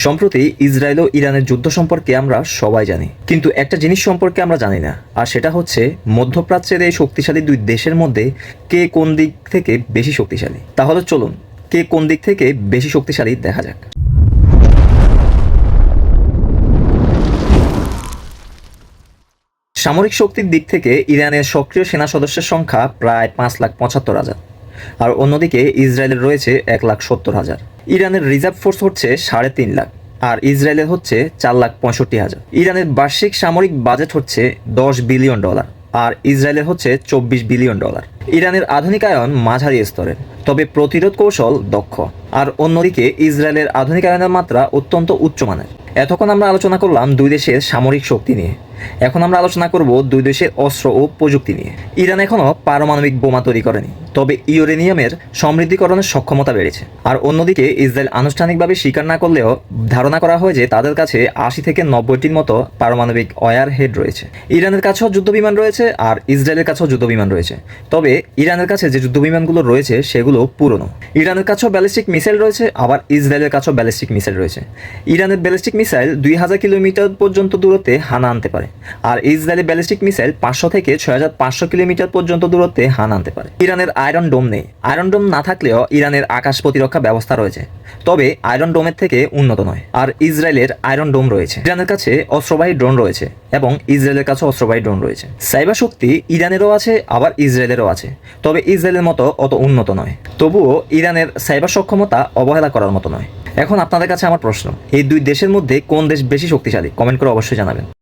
সম্প্রতি ইসরায়েল ও ইরানের যুদ্ধ সম্পর্কে আমরা সবাই জানি, কিন্তু একটা জিনিস সম্পর্কে আমরা জানি না, আর সেটা হচ্ছে মধ্যপ্রাচ্যের এই শক্তিশালী দুই দেশের মধ্যে কে কোন দিক থেকে বেশি শক্তিশালী। তাহলে চলুন কে কোন দিক থেকে বেশি শক্তিশালী দেখা যাক। সামরিক শক্তির দিক থেকে ইরানের সক্রিয় সেনা সদস্যের সংখ্যা প্রায় 5,75,000, আর অন্যদিকে ইসরায়েলের রয়েছে 1,70,000। ইরানের রিজার্ভ ফোর্স হচ্ছে 3.5 লাখ, আর ইসরায়েলের হচ্ছে 4,65,000। ইরানের বার্ষিক সামরিক বাজেট হচ্ছে $10 বিলিয়ন, আর ইসরায়েলের হচ্ছে $24 বিলিয়ন। ইরানের আধুনিকায়ন মাঝারি স্তরের, তবে প্রতিরোধ কৌশল দক্ষ, আর অন্যদিকে ইসরায়েলের আধুনিকায়নের মাত্রা অত্যন্ত উচ্চমানের। এতক্ষণ আমরা আলোচনা করলাম দুই দেশের সামরিক শক্তি নিয়ে, এখন আমরা আলোচনা করব দুই দেশের অস্ত্র ও প্রযুক্তি নিয়ে। ইরান এখনও পারমাণবিক বোমা তৈরি করেনি, তবে ইউরেনিয়ামের সমৃদ্ধিকরণের সক্ষমতা বেড়েছে। আর অন্যদিকে ইসরায়েল আনুষ্ঠানিকভাবে স্বীকার না করলেও ধারণা করা হয় যে তাদের কাছে 80 থেকে 90টির মতো পারমাণবিক ওয়ার হেড রয়েছে। ইরানের কাছেও যুদ্ধবিমান রয়েছে, আর ইসরায়েলের কাছেও যুদ্ধবিমান রয়েছে, তবে ইরানের কাছে যে যুদ্ধবিমানগুলো রয়েছে সেগুলো পুরনো। ইরানের কাছেও ব্যালিস্টিক মিসাইল রয়েছে, আবার ইসরায়েলের কাছেও ব্যালিস্টিক মিসাইল রয়েছে। ইরানের ব্যালিস্টিক মিসাইল 2000 কিলোমিটার পর্যন্ত দূরত্বে হানা আনতে পারে, আর ইসরায়েলের ব্যালিস্টিক মিসাইল 500 থেকে 6500 কিলোমিটার পর্যন্ত দূরত্বে হানা আনতে পারে। ইরানের আয়রন ডোম নেই। আয়রন ডোম না থাকলেও ইরানের আকাশ প্রতিরক্ষা ব্যবস্থা রয়েছে, তবে আয়রন ডোমের থেকে উন্নত নয়। আর ইসরায়েলের আয়রন ডোম রয়েছে। ইরানের কাছে অস্ত্রবাহী ড্রোন রয়েছে, এবং ইসরায়েলের কাছে অস্ত্রবাহী ড্রোন রয়েছে। সাইবার শক্তি ইরানেরও আছে, আবার ইসরায়েলেরও আছে, তবে ইসরায়েলের মতো অত উন্নত নয়। তবুও ইরানের সাইবার সক্ষমতা অবহেলা করার মতো নয়। এখন আপনাদের কাছে আমার প্রশ্ন, এই দুই দেশের মধ্যে কোন দেশ বেশি শক্তিশালী? কমেন্ট করে অবশ্যই জানাবেন।